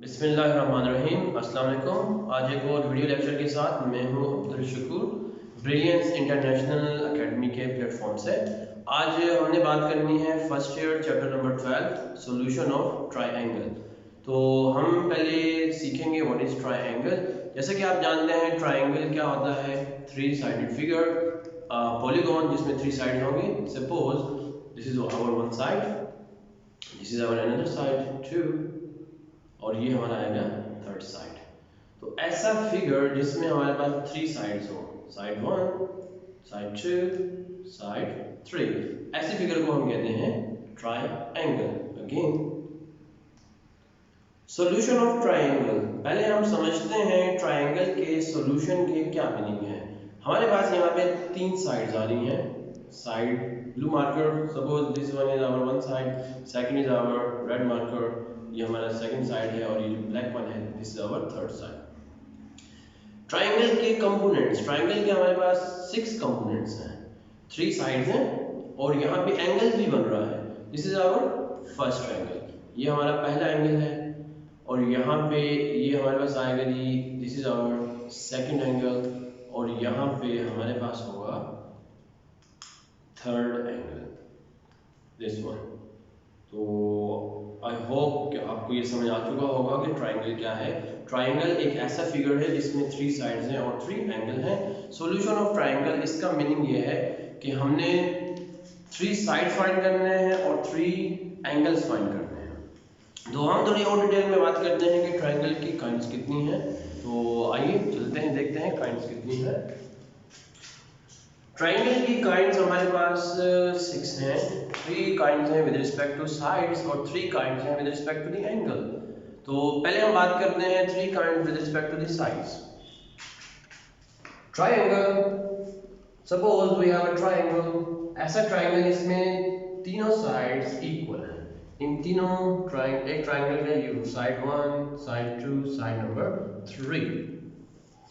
बिस्मिल्लाहिर्रहमानिर्रहीम। अस्सलाम वालेकुम। आज एक और वीडियो लेक्चर के साथ मैं हूं Abdul Shakoor, brilliance international academy के प्लेटफॉर्म से। आज हमने बात करनी है first year chapter number 12 solution of triangle. तो हम पहले सीखेंगे व्हाट इज ट्रायंगल। जैसे कि आप जानते हैं ट्रायंगल क्या होता है, थ्री साइडेड फिगर, पॉलीगॉन जिसमें थ्री साइड होंगे। Suppose this is our one side, this is our another side two, और ये हमारा आएगा थर्ड साइड। तो ऐसा फिगर जिसमें हमारे पास थ्री साइड्स हो, side one, side two, side three, ऐसे फिगर को हम कहते हैं triangle. Again solution of triangle. पहले हम समझते हैं ट्रायंगल के सॉल्यूशन के क्या मीनिंग है। हमारे पास यहाँ पे तीन साइड्स आ रही हैं। Side blue marker, suppose this one is our one side, second is our red marker, ये हमारा सेकंड साइड है, और ये जो ब्लैक वन है this is our third side. Triangle के कंपोनेंट्स, ट्रायंगल के हमारे पास 6 कंपोनेंट्स हैं, थ्री साइड्स हैं, और यहाँ पे एंगल भी बन रहा है। This is our first angle, ये हमारा पहला एंगल है, और यहाँ पे ये हमारे पास आएगा जी this is our second angle, और यहाँ पे हमारे पास होगा थर्ड एंगल, दिस वन। तो आई होप कि आपको ये समझ आ चुका होगा कि ट्रायंगल क्या है। ट्रायंगल एक ऐसा फिगर है जिसमें थ्री साइड्स हैं और थ्री एंगल हैं। सॉल्यूशन ऑफ ट्रायंगल, इसका मीनिंग ये है कि हमने थ्री साइड फाइंड करने हैं और थ्री एंगल्स फाइंड करने हैं। तो हम थोड़ी और डिटेल में बात करते हैं कि ट्रायंगल की काइंड्स कितनी हैं। तो आइए चलते हैं, देखते हैं काइंड्स कितनी है। ट्रायंगल की काइंड्स हमारे पास 6 हैं। 3 काइंड्स हैं विद रिस्पेक्ट टू साइड्स और 3 काइंड्स हैं with respect to the angle. तो पहले हम बात करते हैं 3 kinds with respect to the sides. Triangle, suppose we have a triangle, ऐसा ट्रायंगल इसमें तीनों साइड्स इक्वल हैं। इन तीनों एक ट्रायंगल में you side 1, side 2, side number 3,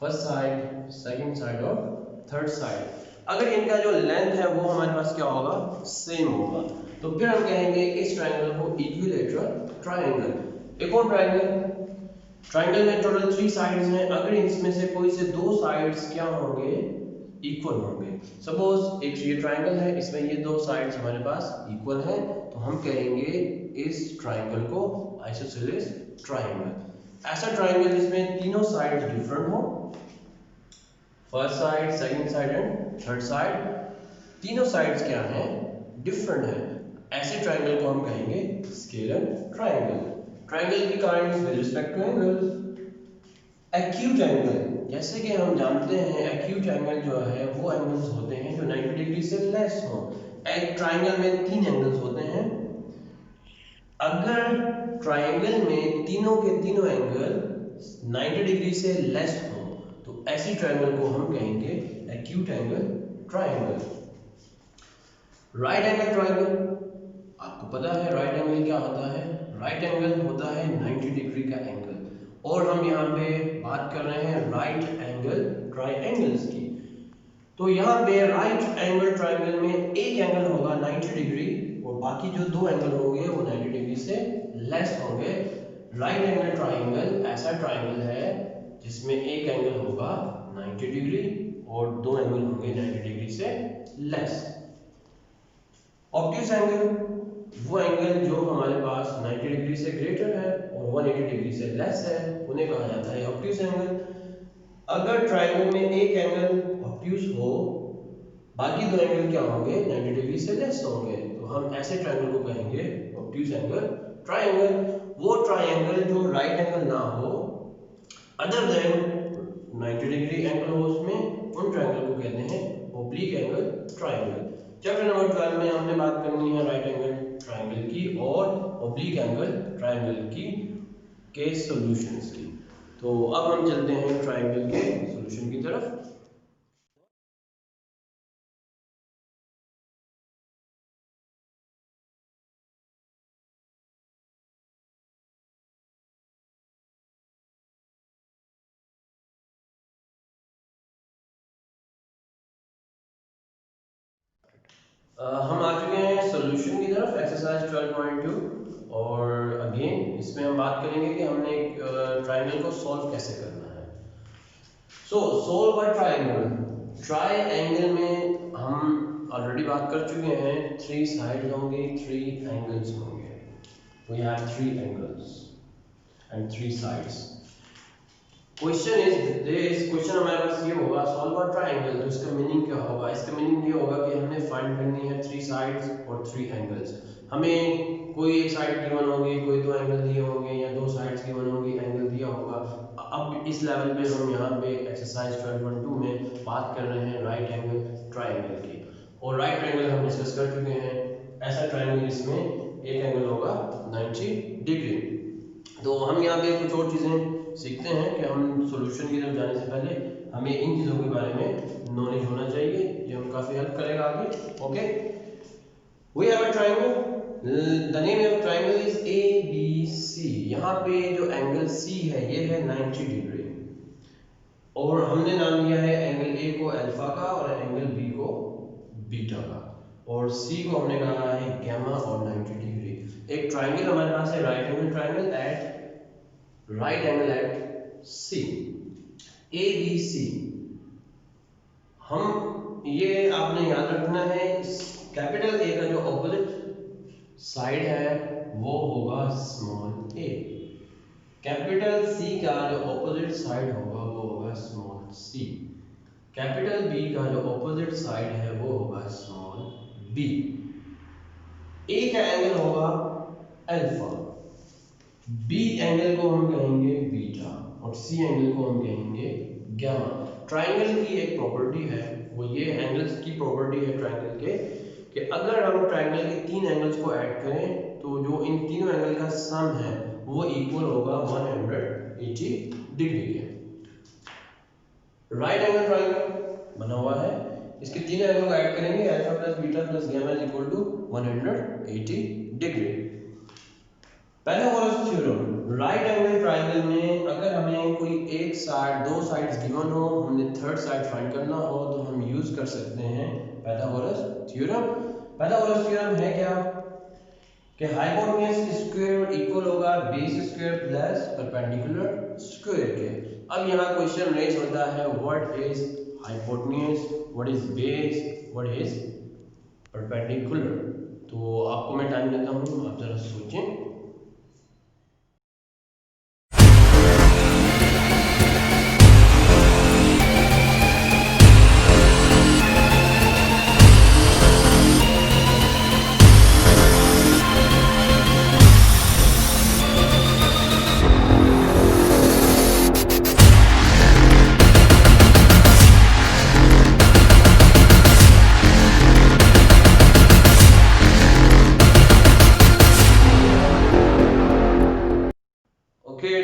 first side, second side और थर्ड साइड। अगर इनका जो लेंथ है वो हमारे पास क्या होगा, सेम होगा, तो फिर हम कहेंगे इस ट्रायंगल को इक्विलैटरल ट्रायंगल। एक और ट्रायंगल, ट्रायंगल में टोटल 3 साइड्स हैं, अगर इसमें से कोई से दो साइड्स क्या होंगे, इक्वल होंगे। सपोज एक ये ट्रायंगल है, इसमें ये दो साइड्स हमारे पास इक्वल हैं, तो हम कहेंगे इस ट्रायंगल को आइसोसेलेस ट्रायंगल। ऐसा ट्रायंगल जिसमें तीनों साइड्स डिफरेंट हो, first side, second side and third side, तीनों साइड्स क्या हैं, डिफरेंट है, ऐसे ट्रायंगल को हम कहेंगे स्केलर ट्रायंगल। ट्रायंगल की kinds with respect two angles. Acute angle, जैसे कि हम जानते हैं एक्यूट एंगल जो है वो एंगल्स होते हैं जो 90 डिग्री से लेस हो। एक ट्रायंगल में 3 एंगल्स होते हैं, अगर ट्रायंगल में तीनों के तीनों एंगल 90 डिग्री से लेस हो तो ऐसी ट्रायंगल को हम कहेंगे acute angle triangle. Right angle triangle, आपको पता है राइट एंगल क्या होता है। राइट एंगल होता है 90 डिग्री का एंगल, और हम यहाँ पे बात कर रहे हैं राइट एंगल ट्रायंगल्स की। तो यहाँ पे राइट एंगल ट्रायंगल में एक एंगल होगा 90 डिग्री, और बाकी जो दो एंगल होंगे वो 90 डिग्री से लेस होंगे। राइट एंगल ट्रायंगल ऐसा ट्रायंगल है जिसमें एक एंगल होगा 90 डिग्री और दो एंगल होंगे 90 डिग्री से लेस। ऑब्ट्यूज एंगल, वो एंगल जो हमारे पास 90 डिग्री से ग्रेटर है और 180 डिग्री से लेस है, उन्हें कहा जाता है ऑब्ट्यूज एंगल। अगर ट्रायंगल में एक एंगल ऑब्ट्यूज हो, बाकी दो एंगल क्या होंगे, 90 डिग्री से लेस होंगे, तो हम ऐसे ट्रायंगल को कहेंगे ऑब्ट्यूज एंगल ट्रायंगल। वो ट्रायंगल जो राइट एंगल ना हो, अदर देन 90 डिग्री एंगल हो उसमें, उन ट्रायंगल को कहते हैं oblique angle triangle. Chapter number 12 में हमने बात करनी है राइट एंगल ट्रायंगल की और ओब्लिक एंगल ट्रायंगल की के सॉल्यूशंस की। तो अब हम चलते हैं ट्रायंगल के सॉल्यूशन की तरफ। हम आ चुके हैं सॉल्यूशन की तरफ, एक्सरसाइज 12.2, और अगेन इसमें हम बात करेंगे कि हमने एक ट्राइंगल को सॉल्व कैसे करना है। सो सॉल्व अ ट्राइंगल। ट्राइंगल में हम ऑलरेडी बात कर चुके हैं, 3 साइड्स होंगे, 3 एंगल्स होंगे। We have 3 angles and 3 sides. Question is this, question हमारे पास ये होगा सॉल्व अ ट्राइंगल। तो इसका मीनिंग क्या होगा? इसका मीनिंग ये होगा कि हमने फाइंड करनी है 3 साइड्स और 3 एंगल्स। हमें कोई एक साइड गिवन होगी, कोई 2 एंगल दिए होंगे, या 2 साइड्स गिवन होंगी, एंगल दिया होगा। अब इस लेवल पे हम यहाँ पे एक्सरसाइज 12.2 में बात कर रहे हैं राइट एंगल ट्राइंगल की। और राइट ट्राइंगल हम डिस्कस कर चुके हैं। ऐसा ट्राइंगल जिसमें एक एंगल होगा 90 डिग्री। तो हम यहाँ पे कुछ और चीज़ें सीखते हैं कि हम सॉल्यूशन की तरफ जाने से पहले हमें इन चीज़ों के बारे में नॉलेज होना चाहिए। ये हमें काफ़ी हेल्प करेगा आगे। Okay, we have a triangle, the name of triangle is ABC। यहाँ पे जो एंगल C है ये है 90 डिग्री, और हमने नाम दिया है एंगल A को अल्फा का और एंगल B को बीटा का, और C को हमने कहा है गैमा और 90 डिग्री। एक ट्रायंगल हमारे पास है right angle triangle eight right angle at C, ABC। हम ये आपने याद रखना है, कैपिटल A का जो ऑपोजिट साइड है वो होगा स्मॉल a, कैपिटल C का जो ऑपोजिट साइड होगा वो होगा स्मॉल c, कैपिटल B का जो ऑपोजिट साइड है वो होगा स्मॉल b। A का एंगल होगा अल्फा, B एंगल को हम कहेंगे बीटा, और C एंगल को हम कहेंगे गैमा। ट्राइंगल की एक प्रॉपर्टी है, वो ये एंगल्स की प्रॉपर्टी है ट्राइंगल के, कि अगर हम ट्राइंगल के 3 एंगल्स को ऐड करें तो जो इन तीनों एंगल का सम है वो इक्वल होगा 180 डिग्री के। राइट एंगल ट्राइंगल बना हुआ है, इसके तीनों एंगल को ऐड करेंगे, alpha plus beta plus gamma is equal to 180 degree. Pythagoras theorem, right angle triangle में अगर हमें कोई एक साइड, 2 साइड्स गिवन हो, हमने थर्ड साइड फाइंड करना हो, तो हम यूज कर सकते हैं पाइथागोरस थ्योरम। पाइथागोरस थ्योरम है क्या कि हाइपोटेन्यूज स्क्वायर इक्वल होगा base square plus perpendicular square के। अब यहाँ क्वेश्चन रेज होता है what is hypotenuse, what is base, what is perpendicular. तो आपको मैं टाइम देता हूँ, आप जरा सोचें।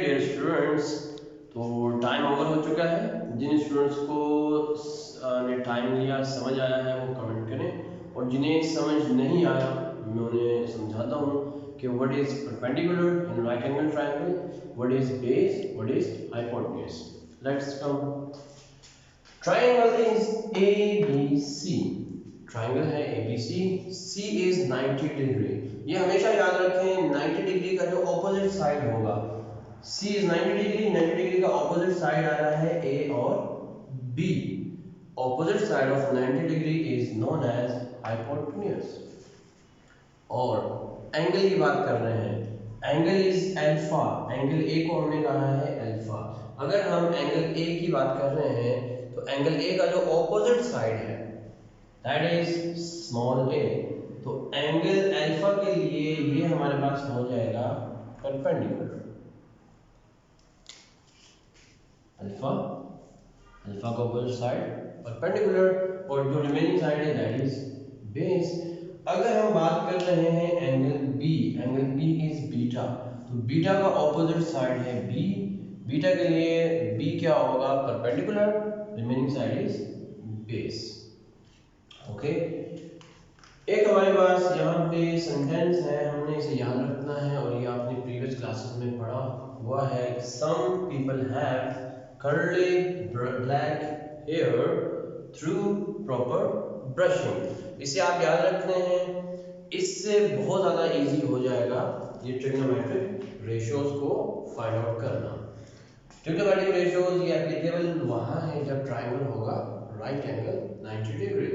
डियर स्टूडेंट्स, तो टाइम ओवर हो चुका है। जिन स्टूडेंट्स को ने टाइम लिया, समझ आया है, वो कमेंट करें, और जिन्हें समझ नहीं आया मैं उन्हें समझाता हूँ कि what is perpendicular in right angle triangle, what is base, what is hypotenuse. Let's come. Triangle is ABC, triangle है ABC, C इज 90 डिग्री। ये हमेशा याद रखें, 90 डिग्री का जो ऑपोजिट साइड होगा, C is 90 डिग्री, 90 डिग्री का ऑपोजिट साइड आ रहा है A और B। Opposite side of 90 degree is known as hypotenuse. और एंगल की बात कर रहे हैं, angle is alpha, angle A को हमने कहा है अल्फा। अगर हम एंगल A की बात कर रहे हैं तो एंगल A का जो ऑपोजिट साइड है दैट इज स्मॉल a। तो एंगल अल्फा के लिए ये हमारे पास हो जाएगा परपेंडिकुलर। अल्फा, अल्फा का ऑपोजिट साइड परपेंडिकुलर, और जो रिमेनिंग साइड है दैट इज बेस। अगर हम बात कर रहे हैं angle B, angle B is beta, तो बीटा का ऑपोजिट साइड है B, बीटा के लिए B क्या होगा perpendicular, remaining side is base. Okay, एक हमारे पास यहाँ पे सेंटेंस है, हमने इसे याद रखना है, और ये आपने प्रीवियस क्लासेस में पढ़ा हुआ है। Some people have curly black hair through proper brushing। इसे आप याद रखते हैं, इससे बहुत ज़्यादा इजी हो जाएगा ये ट्रिग्नोमेट्रिक रेशियोज को फाइंड आउट करना। ट्रिग्नोमेट्रिक रेशियोज ये एप्लीकेबल वहाँ है जब ट्राइंगल होगा राइट एंगल 90 डिग्री।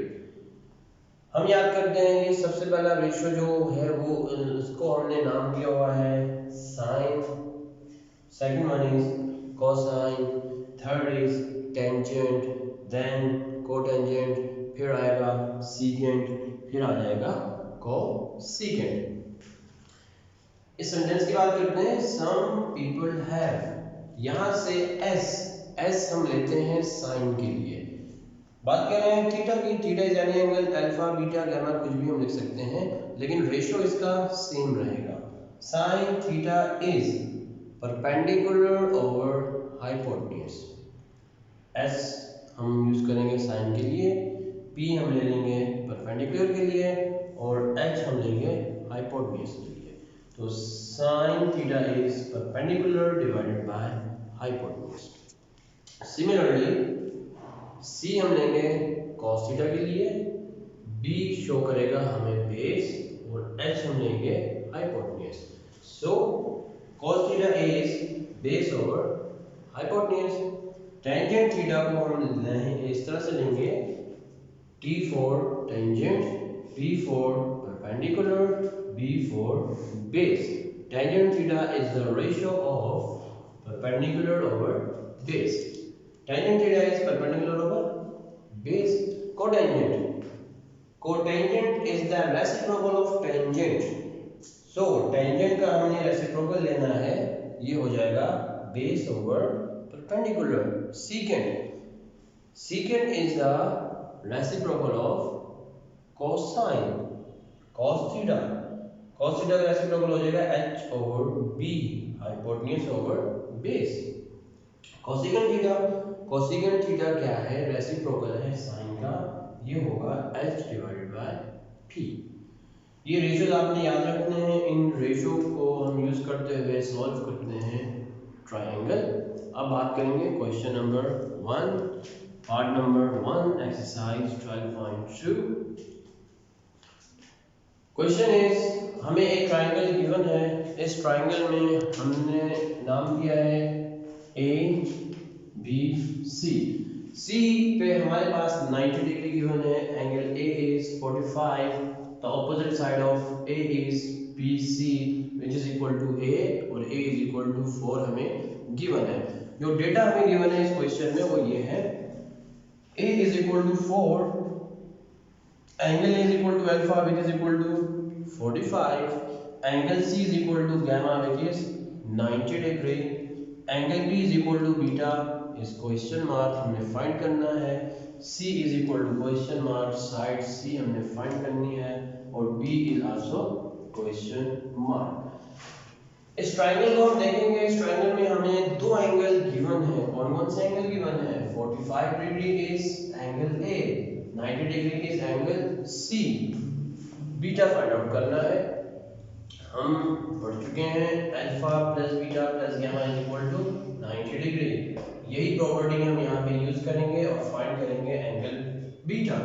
हम याद करते हैं कि सबसे पहला रेशियो जो है वो उसको हमने नाम दिया हुआ है sine, second one is cosine, third is tangent, then cotangent, फिर आएगा सीकेंट, फिर आ जाएगा कोसीकेंट। इस सेंटेंस की बात करते हैं सम पीपल हैव, यहां से एस हम लेते हैं साइन के लिए। बात कर रहे हैं थीटा की, theta is any angle alpha beta gamma कुछ भी हम लिख सकते हैं, लेकिन रेशियो इसका सेम रहेगा। Sign theta is perpendicular over hypotenuse. S हम यूज करेंगे साइन के लिए, पी हम ले लेंगे परपेंडिकुलर के लिए, और एच हम लेंगे हाइपोटेन्यूज के लिए। तो sine theta is perpendicular divided by hypotenuse. Similarly सी हम लेंगे cos थीटा के लिए, बी शो करेगा हमें बेस, और एच हम लेंगे hypotenuse. So cos theta is base over hypotenuse. Tangent theta को हम इस तरह से लेंगे T for tangent, P for perpendicular, B for base. Tangent theta is the ratio of perpendicular over base. Tangent theta is perpendicular over base. Cotangent. Cotangent is the reciprocal of tangent. So tangent का हमने reciprocal लेना है, ये हो जाएगा base over perpendicular. Secant. Secant is the reciprocal of cosine. Cos theta. Cos theta का reciprocal हो जाएगा h over b. Hypotenuse over base. Cosecant theta, cosecant theta क्या है, रेसिप्रोकल है साइन का, ये होगा h डिवाइडेड बाय p। ये रेशियोज आपने याद रखने हैं, इन रेशियो को हम यूज करते हुए सॉल्व करते हैं ट्रायंगल। अब बात करेंगे question number 1, part number 1, exercise 12.2। Question is हमें एक ट्रायंगल गिवन है, इस ट्रायंगल में हमने नाम दिया है ए बी सी। सी पे हमारे पास 90 डिग्री गिवन है, angle A is 45, the opposite side of A is BC which is equal to A, और ए इज इक्वल टू 4 हमें गिवन है। जो डेटा हमें गिवन है इस क्वेश्चन में वो ये है, A is equal to 4, angle A is equal to alpha which is equal to 45, angle C is equal to gamma which is 90 degree, angle B is equal to beta, इस question mark हमने find करना है, C is equal to question mark, side C हमने find करनी है, और B is also question mark. इस triangle को हम देखेंगे, इस ट्रायंगल में हमें दो एंगल गिवन है। कौन कौन से एंगल गिवन है? 45 degree is angle A, 90 degree is angle C. Beta find out करना है। हम पढ़ चुके हैं alpha plus beta plus gamma is equal to 90 degree. यही प्रॉपर्टी हम यहाँ पे यूज करेंगे और फाइंड करेंगे angle beta.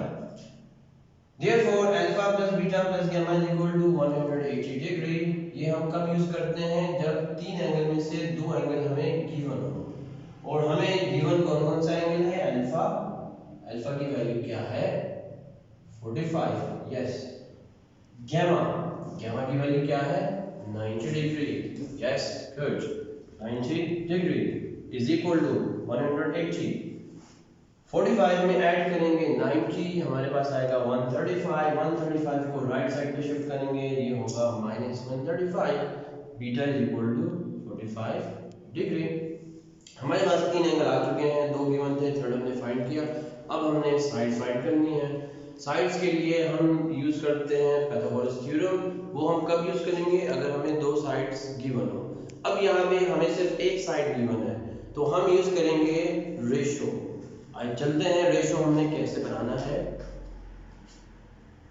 Therefore alpha plus beta plus gamma is equal to 180 degree. ये हम कब यूज करते हैं? जब तीन एंगल में से दो एंगल हमें गिवन हो, और हमें गिवन कौन कौन सा एंगल है? अल्फा, अल्फा की वैल्यू क्या है? 45, यस। गामा, गामा की वैल्यू क्या है? 90 degree, yes, good. 90 degree is equal to 180। 45 में ऐड करेंगे 90, हमारे पास आएगा 135। 135 को राइट साइड पे शिफ्ट करेंगे, ये होगा -135। Beta is equal to 45 degree. हमारे पास तीन एंगल आ चुके हैं, दो गिवन थे, थर्ड हमने फाइंड किया। अब हमने साइड फाइंड करनी है। साइड्स के लिए हम यूज करते हैं पाइथागोरस थ्योरम। वो हम कब यूज करेंगे? अगर हमें दो साइड्स गिवन हो। अब यहाँ पे हमें सिर्फ एक साइड गिवन है, तो हम यूज करेंगे रेशो। आज चलते हैं रेशो हमने कैसे बनाना है।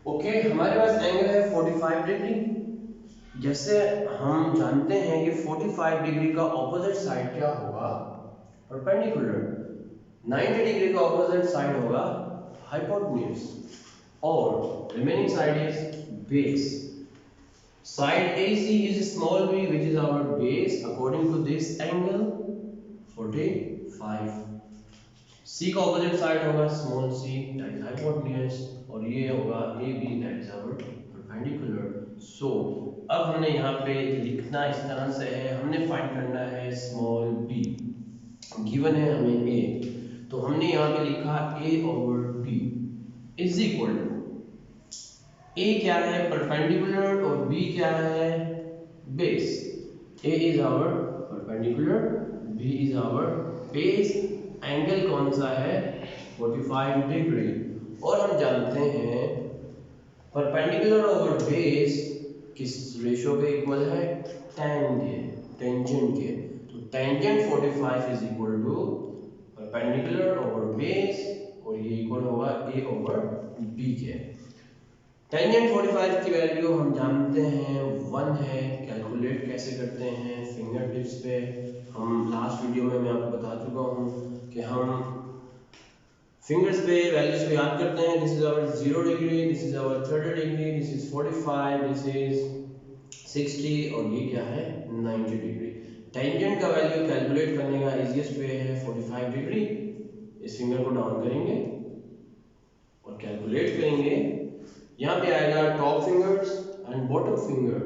ओके, हमारे पास एंगल है 45 डिग्री। जैसे हम जानते हैं कि 45 डिग्री का ऑपोजिट साइड क्या होगा? परपेंडिकुलर। 90 डिग्री का ऑपोजिट साइड होगा हाइपोटेन्यूज, और remaining side is base. Side AC is small b which is our base according to this angle 45। C का ऑपोजिट साइड होगा small C that is hypotenuse और ये होगा A B that is our perpendicular. So अब हमने यहाँ पे लिखना इस तरह से है, हमने फाइंड करना है स्मॉल बी, गिवन है हमें ए, तो हमने यहाँ पे लिखा A over B is equal to, A क्या है परपेंडिकुलर और बी क्या है base. A is our perpendicular, B is our base, angle कौन सा है 45 डिग्री, और हम जानते हैं परपेंडिकुलर ओवर बेस किस रेशो के इक्वल है, tan के, टेंजेंट के, तो tangent 45 is equal to perpendicular over base और ये इक्वल होगा a ओवर b के। टेंजेंट 45 की वैल्यू हम जानते हैं 1 है, कैलकुलेट कैसे करते हैं फिंगर टिप्स पे, हम लास्ट वीडियो में मैं आपको बता चुका हूँ कि हम फिंगर्स पे वैल्यूज को याद करते हैं। This is our 0 degree, this is our 30 degree, this is 45, this is 60 और ये क्या है 90 डिग्री। टेंजेंट का वैल्यू कैलकुलेट करने का इजीएस्ट वे है 45 डिग्री, इस फिंगर को डाउन करेंगे और कैलकुलेट करेंगे, यहाँ पे आएगा top fingers and bottom finger.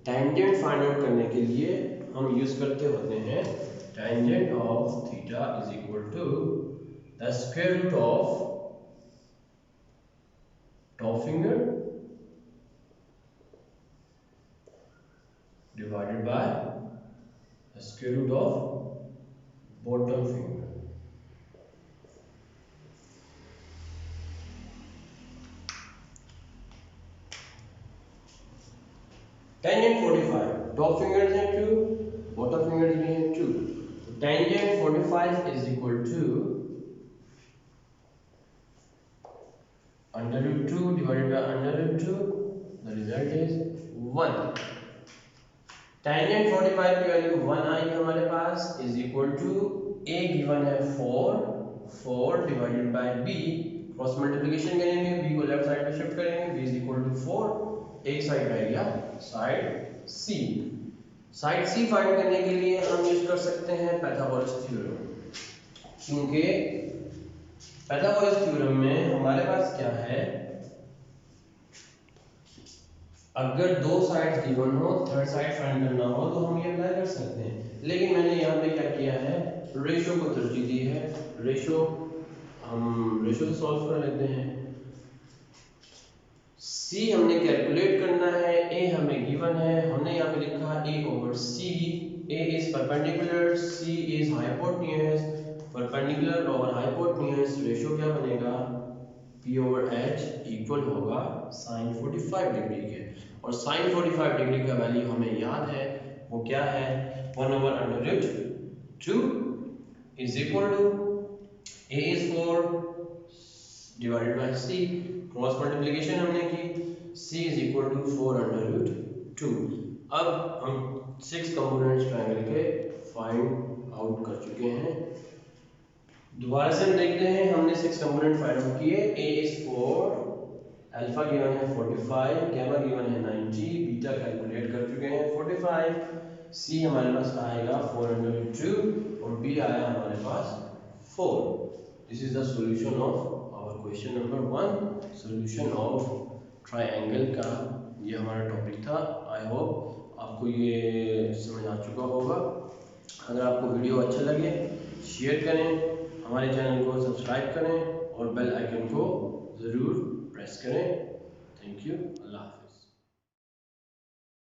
Tangent find out करने के लिए हम यूज करते होते हैं tangent of theta is equal to the square root of top finger divided by the square root of bottom finger. Tangent 45, top fingers हैं 2, bottom fingers भी हैं 2, तो tangent 45 is equal to under root 2 divided by under root 2, the result is 1। Tangent 45 की value 1 आई हमारे पास is equal to A given है 4 divided by बी, क्रॉस मल्टीप्लिकेशन करेंगे, बी को लेफ्ट साइड पे शिफ्ट करेंगे, बी इज इक्वल टू 4, एक साइड रह गया side C. Side C find करने के लिए हम यूज कर सकते हैं पाइथागोरस थ्योरम, क्योंकि पाइथागोरस थ्योरम में हमारे पास क्या है, अगर दो साइड्स गिवन हो, थर्ड साइड फाइंड करना हो तो हम ये अप्लाई कर सकते हैं, लेकिन मैंने यहाँ पे क्या किया है रेशो को तरजीह दी है। हम रेशो से सॉल्व कर लेते हैं। सी हमने कैलकुलेट करना है, ए हमें गिवन है, हमने यहाँ पे लिखा A over C, A is perpendicular, C is hypotenuse, perpendicular over hypotenuse, ratio क्या बनेगा P ओवर H इक्वल होगा साइन 45 डिग्री के, और साइन 45 डिग्री का वैल्यू हमें याद है, वो क्या है 1 over under root 2 is equal to A is 4 divided by C, cross multiplication हमने की, C is equal to 4 under root 2। अब हम 6 कंपोनेंट्स ट्रायंगल के फाइंड आउट कर चुके हैं। दोबारा से हम देखते हैं, हमने 6 कंपोनेंट फाइंड आउट किए। A इज 4, अल्फा गिवन है 45, गामा गिवन है 90, बीटा कैलकुलेट कर चुके हैं 45, C हमारे पास आएगा 402 और B आया हमारे पास 4। This is the solution of our question number 1, solution of triangle का ये हमारा टॉपिक था। आई होप आपको ये समझ आ चुका होगा। अगर आपको वीडियो अच्छा लगे शेयर करें, हमारे चैनल को सब्सक्राइब करें और बेल आइकन को ज़रूर प्रेस करें। थैंक यू, अल्लाह हाफ़िज़।